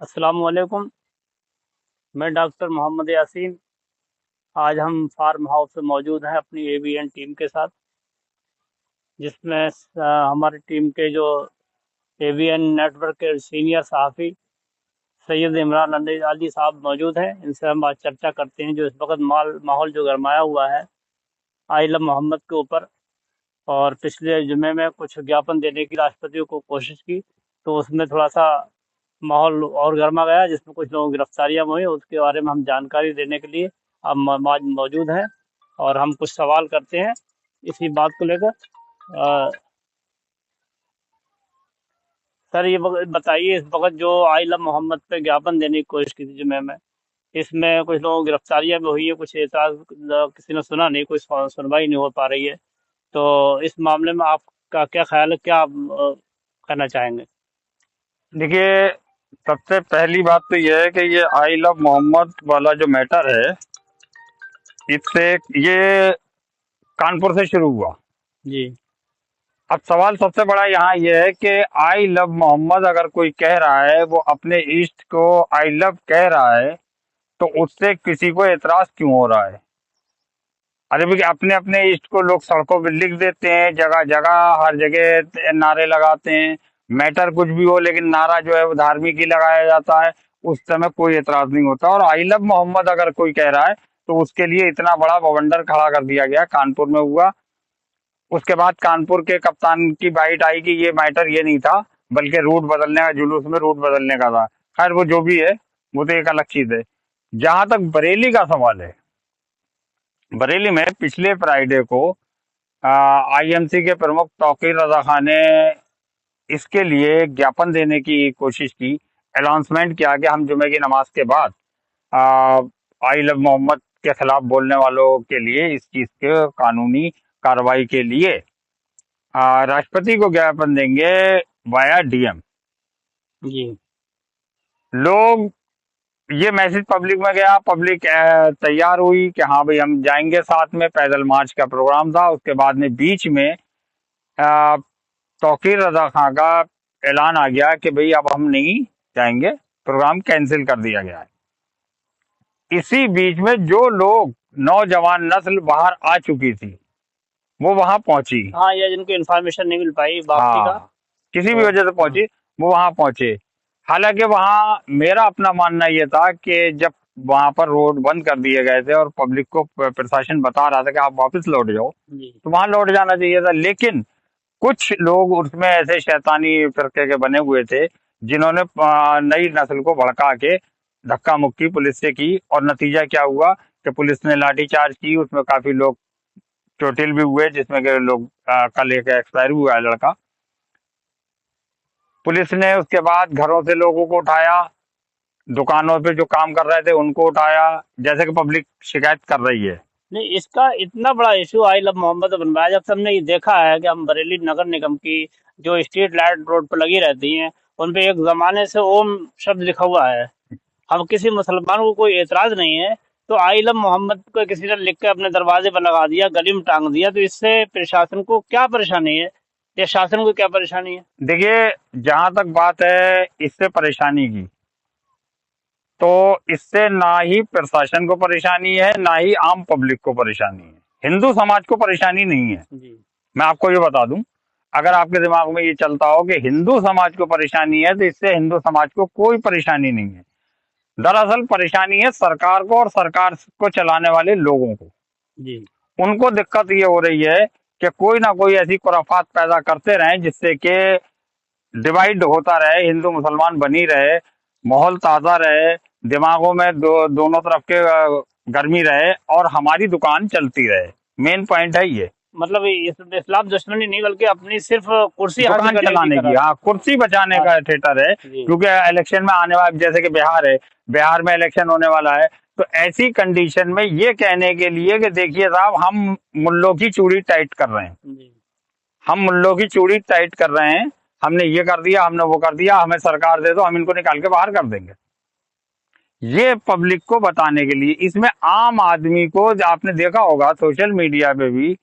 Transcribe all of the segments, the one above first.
अस्सलाम वालेकुम। मैं डॉक्टर मोहम्मद यासीन। आज हम फार्म हाउस में मौजूद हैं अपनी एवीएन टीम के साथ, जिसमें हमारी टीम के जो एवीएन नेटवर्क के सीनियर सहाफ़ी सैयद इमरान अली अली साहब मौजूद हैं। इनसे हम आज चर्चा करते हैं जो इस वक्त माहौल जो गरमाया हुआ है आइलम मोहम्मद के ऊपर। और पिछले जुमे में कुछ ज्ञापन देने की राष्ट्रपति को कोशिश की, तो उसमें थोड़ा सा माहौल और गर्मा गया, जिसमें कुछ लोगों की गिरफ्तारियां हुई। उसके बारे में हम जानकारी देने के लिए अब आज मौजूद हैं और हम कुछ सवाल करते हैं इसी बात को लेकर। अ, सर, ये बताइए, इस वक्त जो आइला मोहम्मद पे ज्ञापन देने की कोशिश की थी जुमे में, इसमें कुछ लोगों की गिरफ्तारियां भी हुई है, कुछ एतराज किसी ने सुना नहीं, कोई सुनवाई नहीं हो पा रही है। तो इस मामले में आपका क्या ख्याल है, क्या आप कहना चाहेंगे? देखिए, सबसे पहली बात तो यह है कि ये आई लव मोहम्मद वाला जो मैटर है, इससे ये कानपुर से शुरू हुआ। जी। अब सवाल सबसे बड़ा यहाँ यह है कि आई लव मोहम्मद अगर कोई कह रहा है, वो अपने इष्ट को आई लव कह रहा है, तो उससे किसी को एतराज क्यों हो रहा है? अरे भई, अपने अपने इष्ट को लोग सड़कों पे लिख देते हैं, जगह जगह हर जगह नारे लगाते हैं। मैटर कुछ भी हो, लेकिन नारा जो है वो धार्मिक ही लगाया जाता है। उस समय कोई एतराज नहीं होता। और आई लव मोहम्मद अगर कोई कह रहा है, तो उसके लिए इतना बड़ा बवंडर खड़ा कर दिया गया, कानपुर में हुआ। उसके बाद कानपुर के कप्तान की बाइट आई कि ये मैटर ये नहीं था, बल्कि रूट बदलने का, जुलूस में रूट बदलने का था। खैर, वो जो भी है, वो तो एक अलग चीज है। जहां तक बरेली का सवाल है, बरेली में पिछले फ्राइडे को आईएमसी के प्रमुख तौकीर रजा खान ने इसके लिए ज्ञापन देने की कोशिश की। अनाउंसमेंट किया कि हम जुमे की नमाज के बाद आई लव मोहम्मद के खिलाफ बोलने वालों के लिए, इस चीज के कानूनी कार्रवाई के लिए राष्ट्रपति को ज्ञापन देंगे वाया डीएम। जी। लोग, ये मैसेज पब्लिक में गया, पब्लिक तैयार हुई कि हाँ भाई हम जाएंगे साथ में। पैदल मार्च का प्रोग्राम था। उसके बाद में बीच में अ, तौकीर रजा खां का ऐलान आ गया कि भाई अब हम नहीं जाएंगे, प्रोग्राम कैंसिल कर दिया गया है। इसी बीच में जो लोग, नौजवान नस्ल बाहर आ चुकी थी, वो वहां पहुंची। हाँ, या जिनको इन्फॉर्मेशन नहीं मिल पाई वापसी का, हाँ, किसी भी तो वजह से पहुंची, वो वहां पहुंचे। हालांकि वहां मेरा अपना मानना यह था कि जब वहां पर रोड बंद कर दिए गए थे और पब्लिक को प्रशासन बता रहा था कि आप वापस लौट जाओ, जी। तो वहां लौट जाना चाहिए था। लेकिन कुछ लोग उसमें ऐसे शैतानी फिरके के बने हुए थे, जिन्होंने नई नस्ल को भड़का के धक्का मुक्की पुलिस से की। और नतीजा क्या हुआ कि पुलिस ने लाठीचार्ज की, उसमें काफी लोग चोटिल भी हुए, जिसमें के लोग कल एक एक्सपायर हुआ है लड़का। पुलिस ने उसके बाद घरों से लोगों को उठाया, दुकानों पे जो काम कर रहे थे उनको उठाया, जैसे कि पब्लिक शिकायत कर रही है। नहीं, इसका इतना बड़ा इशू आई लव मोहम्मद बन रहा है, जब से हमने ये देखा है कि हम बरेली नगर निगम की जो स्ट्रीट लाइट रोड पर लगी रहती हैं, उन पे एक जमाने से ओम शब्द लिखा हुआ है। हम किसी मुसलमान को कोई एतराज नहीं है, तो आई लव मोहम्मद को किसी ने लिख के अपने दरवाजे पर लगा दिया, गली में टांग दिया, तो इससे प्रशासन को क्या परेशानी है, या शासन को क्या परेशानी है? देखिए, जहां तक बात है इससे परेशानी की, तो इससे ना ही प्रशासन को परेशानी है, ना ही आम पब्लिक को परेशानी है। हिंदू समाज को परेशानी नहीं है। जी। मैं आपको ये बता दूं, अगर आपके दिमाग में ये चलता हो कि हिंदू समाज को परेशानी है, तो इससे हिंदू समाज को कोई परेशानी नहीं है। दरअसल परेशानी है सरकार को और सरकार को चलाने वाले लोगों को। जी। उनको दिक्कत ये हो रही है कि कोई ना कोई ऐसी खुराफात पैदा करते रहें जिससे कि डिवाइड होता रहे, हिंदू मुसलमान बनी रहे, माहौल ताजा रहे, दिमागों में दोनों तरफ के गर्मी रहे, और हमारी दुकान चलती रहे। मेन पॉइंट है ये, मतलब इस्लाम दुश्मनी नहीं, बल्कि अपनी सिर्फ कुर्सी हासिल दुकान करने की चलाने की, तरफ। हाँ, कुर्सी बचाने हाँ। का थिएटर है। जी। क्योंकि इलेक्शन में आने वाला, जैसे कि बिहार है, बिहार में इलेक्शन होने वाला है, तो ऐसी कंडीशन में ये कहने के लिए कि देखिए साहब, हम मुल्लों की चूड़ी टाइट कर रहे हैं, जी। हम मुल्लों की चूड़ी टाइट कर रहे हैं, हमने ये कर दिया, हमने वो कर दिया, हमें सरकार दे दो, हम इनको निकाल के बाहर कर देंगे। ये पब्लिक को बताने के लिए, इसमें आम आदमी को, आपने देखा होगा सोशल मीडिया पे भी,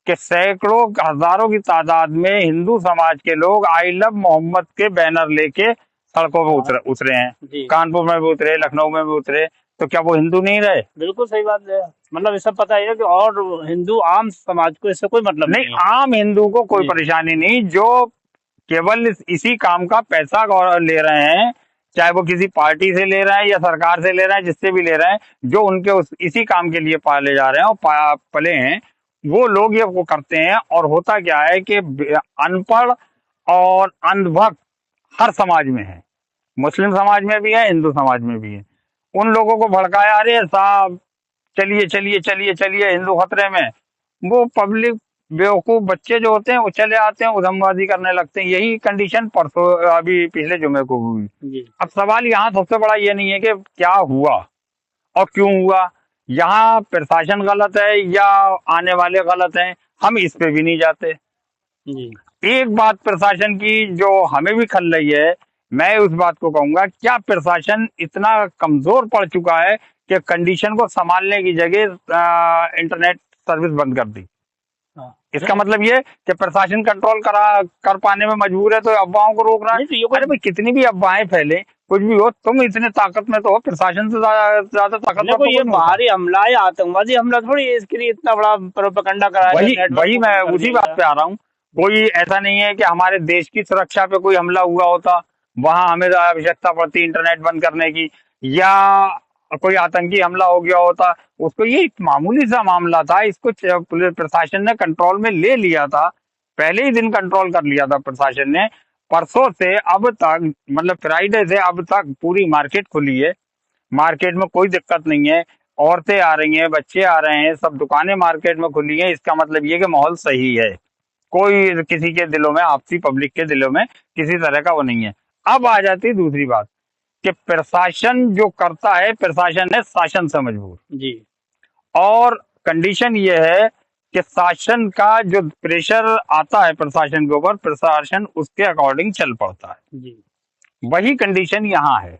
कि सैकड़ों हजारों की तादाद में हिंदू समाज के लोग आई लव मोहम्मद के बैनर लेके सड़कों पे हाँ उतरे हैं, जी, कानपुर में भी उतरे, लखनऊ में भी उतरे, तो क्या वो हिंदू नहीं रहे? बिल्कुल सही बात है। मतलब ये सब पता है कि और हिंदू आम समाज को इससे कोई मतलब नहीं, नहीं है। आम हिंदू को कोई जी, परेशानी नहीं, जो केवल इसी काम का पैसा ले रहे हैं, चाहे वो किसी पार्टी से ले रहे हैं या सरकार से ले रहे हैं, जिससे भी ले रहे हैं, जो उनके इसी काम के लिए पाले जा रहे हैं और पले हैं, वो लोग ये वो करते हैं। और होता क्या है कि अनपढ़ और अंधभक्त हर समाज में है, मुस्लिम समाज में भी है, हिंदू समाज में भी है। उन लोगों को भड़काया, अरे साहब चलिए चलिए चलिए चलिए, हिंदू खतरे में। वो पब्लिक बेवकूफ बच्चे जो होते हैं वो चले आते हैं, उधमबाजी करने लगते हैं। यही कंडीशन परसों अभी पिछले जुमे को हुई। जी, अब सवाल यहाँ सबसे बड़ा ये नहीं है कि क्या हुआ और क्यों हुआ, यहाँ प्रशासन गलत है या आने वाले गलत हैं, हम इस पे भी नहीं जाते। जी। एक बात प्रशासन की जो हमें भी खल रही है, मैं उस बात को कहूंगा, क्या प्रशासन इतना कमजोर पड़ चुका है कि कंडीशन को संभालने की जगह इंटरनेट सर्विस बंद कर दी? हाँ, इसका मतलब ये कि प्रशासन कंट्रोल कर पाने में मजबूर है तो अफवाहों को रोक रहा है। नहीं तो ये अरे कोई भाई, कितनी भी अफवाहें फैले, कुछ भी हो, तुम इतने ताकत में तो हो, प्रशासन से ज्यादा ताकतवर देखो तो ये कोई नहीं होता। बाहरी हमला या आतंकवादी हमला थोड़ी है, इसके लिए इतना बड़ा प्रोपेगेंडा कराया गया, वही नेटवर्क वही को मैं बंद कर उसी दिया बात गया। पे आ रहा हूँ। कोई ऐसा नहीं है कि हमारे देश की सुरक्षा पे कोई हमला हुआ होता, वहां हमें आवश्यकता पड़ती इंटरनेट बंद करने की, या कोई आतंकी हमला हो गया होता। उसको ये एक मामूली सा मामला था, इसको पुलिस प्रशासन ने कंट्रोल में ले लिया था, पहले ही दिन कंट्रोल कर लिया था प्रशासन ने। परसों से अब तक, मतलब फ्राइडे से अब तक पूरी मार्केट खुली है, मार्केट में कोई दिक्कत नहीं है, औरतें आ रही हैं, बच्चे आ रहे हैं, सब दुकानें मार्केट में खुली हैं। इसका मतलब ये कि माहौल सही है, कोई किसी के दिलों में, आपसी पब्लिक के दिलों में किसी तरह का वो नहीं है। अब आ जाती है दूसरी बात कि प्रशासन जो करता है, प्रशासन है शासन से मजबूर। जी, और कंडीशन ये है कि शासन का जो प्रेशर आता है प्रशासन के ऊपर, प्रशासन उसके अकॉर्डिंग चल पड़ता है। जी। वही कंडीशन यहाँ है,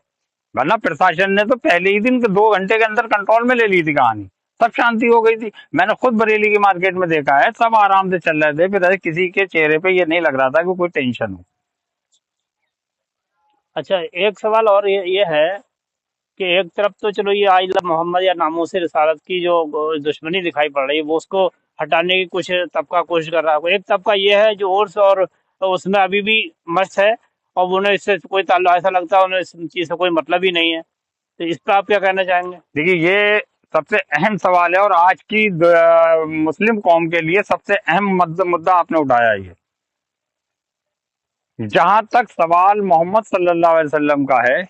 वरना प्रशासन ने तो पहले ही दिन के 2 घंटे के अंदर कंट्रोल में ले ली थी कहानी, सब शांति हो गई थी। मैंने खुद बरेली की मार्केट में देखा है, सब आराम से चल रहे थे, फिर ऐसे किसी के चेहरे पे ये नहीं लग रहा था कि कोई टेंशन हो। अच्छा, एक सवाल और ये है कि एक तरफ तो चलो ये आइला मोहम्मद या नामों रिसालत की जो दुश्मनी दिखाई पड़ रही है, वो उसको हटाने की कुछ तबका कोशिश कर रहा है। एक तबका ये है जो उर्स और उसमें अभी भी मस्त है, और उन्हें इससे कोई ताल्लुक, ऐसा लगता है उन्हें इस चीज़ से कोई मतलब ही नहीं है। तो इस पर आप क्या कहना चाहेंगे? देखिए, ये सबसे अहम सवाल है और आज की मुस्लिम कौम के लिए सबसे अहम मुद्दा आपने उठाया है ये। जहां तक सवाल मोहम्मद सल्लल्लाहु अलैहि वसल्लम का है,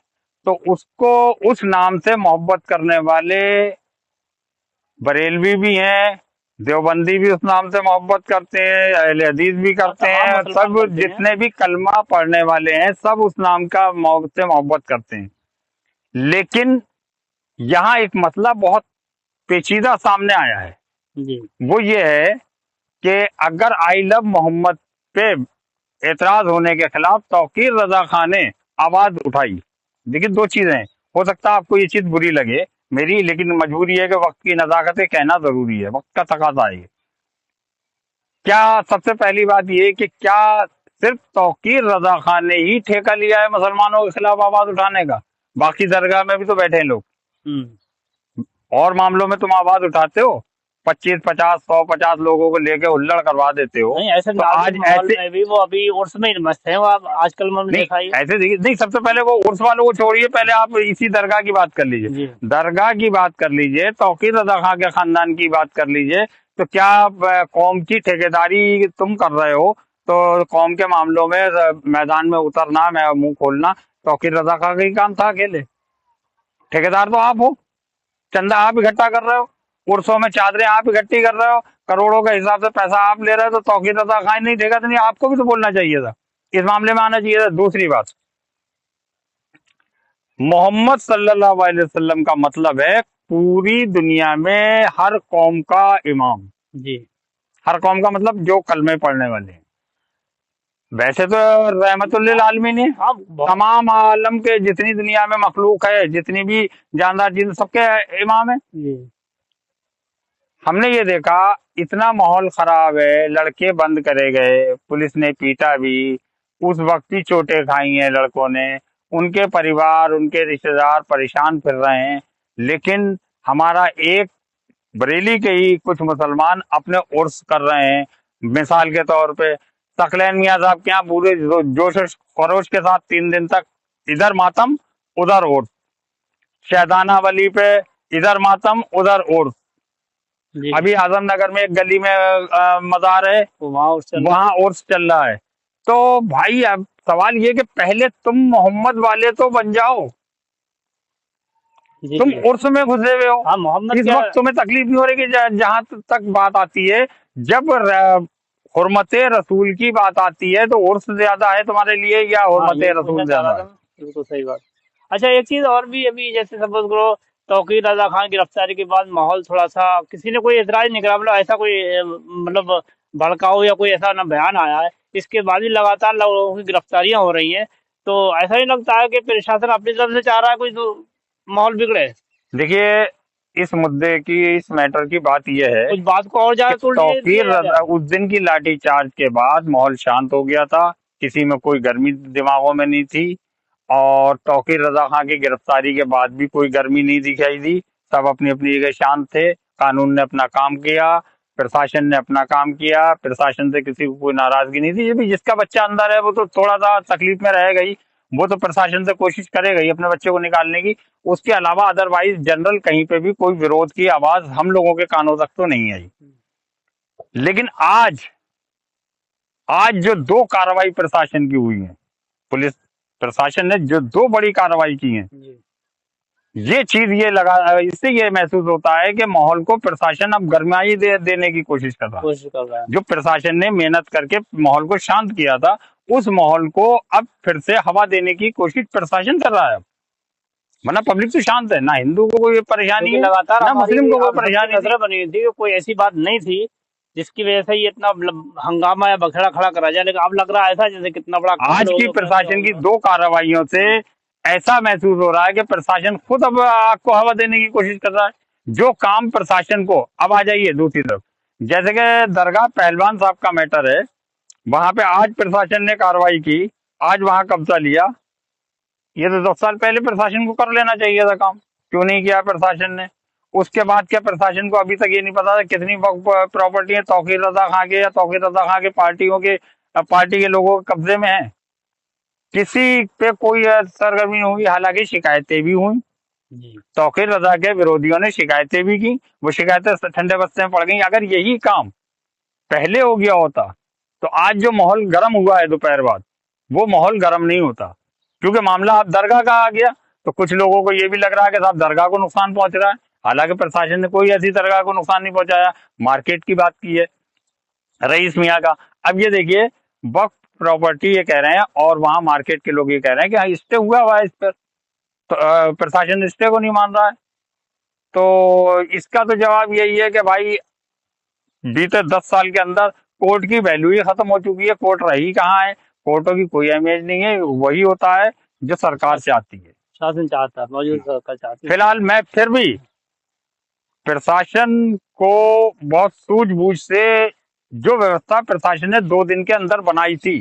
तो उसको उस नाम से मोहब्बत करने वाले बरेलवी भी हैं, देवबंदी भी उस नाम से मोहब्बत करते हैं, अहले हदीस भी हाँ, करते तमाम हैं, मुसलमान सब करते हैं। जितने भी कलमा पढ़ने वाले हैं सब उस नाम का से मोहब्बत करते हैं। लेकिन यहाँ एक मसला बहुत पेचीदा सामने आया है। जी, वो ये है कि अगर आई लव मोहम्मद पे एतराज होने के खिलाफ तौकीर रजा खान ने आवाज उठाई। देखिए, दो चीजें हैं, हो सकता है आपको ये चीज बुरी लगे मेरी, लेकिन मजबूरी है कि वक्त की नजाकत है, कहना जरूरी है, वक्त का तकाजा है ये। क्या सबसे पहली बात ये कि क्या सिर्फ तौकीर रजा खान ने ही ठेका लिया है मुसलमानों के खिलाफ आवाज उठाने का? बाकी दरगाह में भी तो बैठे हैं लोग, हम्म। और मामलों में तुम आवाज उठाते हो, 25, 50, 100, 50 लोगों को लेके हुल्लड़ करवा देते हो। नहीं, ऐसे तो नाजुक आज माहौल ऐसे में भी वो अभी उर्स में ही मस्त है, वो आजकल मैंने नहीं, देखा ही है। ऐसे देखिए, नहीं, सबसे पहले वो उर्स वालों को छोड़िए, पहले आप इसी दरगाह की बात कर लीजिए, जी, दरगाह की बात कर लीजिए, तौकीर रजा खां के खानदान की बात कर लीजिए। तो क्या कौम की ठेकेदारी तुम कर रहे हो? तो कौम के मामलों में मैदान में उतरना, मैं मुंह खोलना, तौकीर रजा खां का ही काम था अकेले? ठेकेदार तो आप हो, चंदा आप इकट्ठा कर रहे हो, उर्सों में चादरें आप इकट्ठी कर रहे हो, करोड़ों के हिसाब से पैसा आप ले रहे हो, तो तौकीर रजा खां नहीं देगा तो नहीं, आपको भी तो बोलना चाहिए था, इस मामले में आना चाहिए था। दूसरी बात, मोहम्मद सल्लल्लाहु अलैहि वसल्लम का मतलब है पूरी दुनिया में हर कौम का इमाम। जी। हर कौम का मतलब जो कलमे पढ़ने वाले हैं। वैसे तो रहमतुल लिल आलमीन है, हाँ, बहुत। तमाम आलम के जितनी दुनिया में मखलूक है, जितनी भी जानदार चीज, सबके इमाम है। जी, हमने ये देखा, इतना माहौल खराब है, लड़के बंद करे गए, पुलिस ने पीटा भी, उस वक्त ही चोटें खाई हैं लड़कों ने, उनके परिवार, उनके रिश्तेदार परेशान फिर रहे हैं, लेकिन हमारा एक बरेली के ही कुछ मुसलमान अपने उर्स कर रहे हैं। मिसाल के तौर पे सकलैन मियाँ साहब के यहाँ पूरे जोश खरोश के साथ 3 दिन तक इधर मातम उधर उर्स, शहदाना वली पे इधर मातम उधर उर्स। जी। अभी आजमनगर में एक गली में मजार है, तो वहाँ वहां उर्स चल रहा है। तो भाई अब सवाल ये कि पहले तुम मोहम्मद वाले तो बन जाओ, जी तुम जी। उर्स में घुसे हुए हो। हाँ, मोहम्मद इस क्या। वक्त तुम्हें तकलीफ नहीं हो रही कि जहां तक बात आती है, जब हुर्मते रसूल की बात आती है तो उर्स ज्यादा है तुम्हारे लिए या हाँ, हुर्मते यही पूछना रसूल चाह रहा ज्यादा था है? मैं। बिल्कुल सही बात। अच्छा, एक चीज़ और भी, अभी जैसे सपोज़ करो तौकीर रज़ा खान की गिरफ्तारी के बाद माहौल थोड़ा-सा, किसी ने कोई एतराज़ नहीं करा, मतलब ऐसा कोई मतलब भड़काऊ या कोई ऐसा ना बयान आया है। इसके बाद भी लगातार लोगों की गिरफ्तारियाँ हो रही हैं। तो ऐसा नहीं लगता है कि प्रशासन अपनी तरफ से चाह रहा है कोई तो माहौल बिगड़े? देखिए, इस मुद्दे की, इस मैटर की बात यह है कुछ बात को और कि ज़्यादा सुलझा दिया तौकीर जा रहा रज़ा है? उस दिन की लाठीचार्ज के बाद माहौल शांत हो गया था, किसी में कोई गर्मी दिमागों में नहीं थी। और तौकीर रज़ा खां की गिरफ्तारी के बाद भी कोई गर्मी नहीं दिखाई दी, सब अपनी अपनी जगह शांत थे। कानून ने अपना काम किया, प्रशासन ने अपना काम किया, प्रशासन से किसी को कोई नाराजगी नहीं थी। ये भी जिसका बच्चा अंदर है वो तो थोड़ा सा तकलीफ में रहेगा ही, वो तो प्रशासन से कोशिश करेगा ही अपने बच्चे को निकालने की। उसके अलावा अदरवाइज जनरल कहीं पे भी कोई विरोध की आवाज हम लोगों के कानों तक तो नहीं आई। लेकिन आज आज जो दो कार्रवाई प्रशासन की हुई है, पुलिस प्रशासन ने जो दो बड़ी कार्रवाई की है, जी। ये चीज ये लगा, इससे ये महसूस होता है कि माहौल को प्रशासन अब गरमाई देने की कोशिश कर रहा है। कोशिश कर रहा है। जो प्रशासन ने मेहनत करके माहौल को शांत किया था, उस माहौल को अब फिर से हवा देने की कोशिश प्रशासन कर रहा है। वरना पब्लिक तो शांत है, ना हिंदू को कोई परेशानी क्योंकि है लगातार ना हमारी मुस्लिम को कोई अब सबकी परेशानी थी। नजरें बनी हुई थी कि कोई ऐसी बात नहीं थी जिसकी वजह से ये इतना हंगामा या बखेड़ा खड़ा करा जाए, लेकिन अब लग रहा है ऐसा जैसे कितना बड़ा कांड आज हो की गया पूरे प्रशासन माहौल की में। दो कार्रवाइयों से ऐसा महसूस हो रहा है कि प्रशासन खुद अब आग को हवा देने की कोशिश कर रहा है। जो काम प्रशासन को, अब आ जाइए दूसरी तरफ, जैसे कि दरगाह पहलवान साहब का मैटर है, वहां पे आज प्रशासन ने कार्रवाई की, आज वहां कब्जा लिया। ये तो 10 साल पहले प्रशासन को कर लेना चाहिए था काम, क्यों नहीं किया प्रशासन ने? उसके बाद क्या प्रशासन को अभी तक ये नहीं पता था कितनी प्रॉपर्टी है तौकीर रजा खां के या तौकीर रजा खां के पार्टियों के पार्टी के लोगों के कब्जे में है? किसी पे कोई सरगर्मी नहीं हुई, हालांकि शिकायतें भी हुई, जी। तौकीर रजा के विरोधियों ने शिकायतें भी की, वो शिकायतें ठंडे बस्ते में पड़ गई। अगर यही काम पहले हो गया होता तो आज जो माहौल गर्म हुआ है दोपहर बाद, वो माहौल गर्म नहीं होता, क्योंकि मामला अब दरगाह का आ गया। तो कुछ लोगों को ये भी लग रहा है कि साहब दरगाह को नुकसान पहुंच रहा है, हालांकि प्रशासन ने कोई ऐसी दरगाह को नुकसान नहीं पहुंचाया। मार्केट की बात की है रईस मियाँ का। अब ये देखिए, वक्फ प्रॉपर्टी ये कह रहे हैं और वहां मार्केट के लोग ये कह रहे हैं कि हाँ स्टे हुआ है इस पर, तो प्रशासन स्टे को नहीं मान रहा है। तो इसका तो जवाब यही है कि भाई बीते 10 साल के अंदर कोर्ट की वैल्यू ही खत्म हो चुकी है। कोर्ट रही कहाँ है? कोर्टों की कोई इमेज नहीं है, वही होता है जो सरकार चाहती है। शासन चाहता है, मौजूद सरकार चाहती है। फिलहाल मैं फिर भी प्रशासन को बहुत सूझबूझ से, जो व्यवस्था प्रशासन ने 2 दिन के अंदर बनाई थी,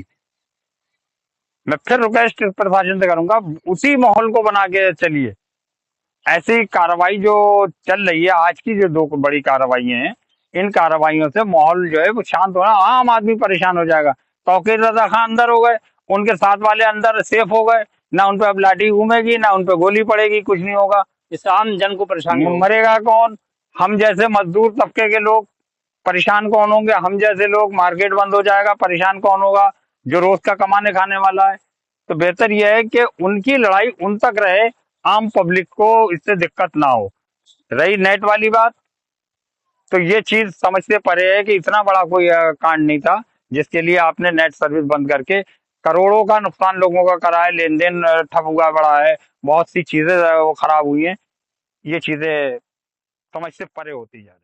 मैं फिर रिक्वेस्ट प्रशासन से करूंगा उसी माहौल को बना के चलिए। ऐसी कार्रवाई जो चल रही है, आज की जो दो बड़ी कार्रवाई हैं, इन कार्रवाइयों से माहौल जो है वो शांत होना, आम आदमी परेशान हो जाएगा। तौकीर रजा खां अंदर हो गए, उनके साथ वाले अंदर सेफ हो गए, ना उन पे अब लाठी घूमेगी ना उन पे गोली पड़ेगी, कुछ नहीं होगा। इससे आम जन को परेशानी होगी। मरेगा कौन? हम जैसे मजदूर तबके के लोग परेशान कौन होंगे? हम जैसे लोग, मार्केट बंद हो जाएगा, परेशान कौन होगा? जो रोज का कमाने खाने वाला है। तो बेहतर यह है कि उनकी लड़ाई उन तक रहे, आम पब्लिक को इससे दिक्कत ना हो। रही नेट वाली बात, तो ये चीज समझ से परे है कि इतना बड़ा कोई कांड नहीं था जिसके लिए आपने नेट सर्विस बंद करके करोड़ों का नुकसान लोगों का करा है, लेन देन ठप हुआ पड़ा है, बहुत सी चीजें वो खराब हुई हैं। ये चीजें समझ से परे होती जा रही हैं।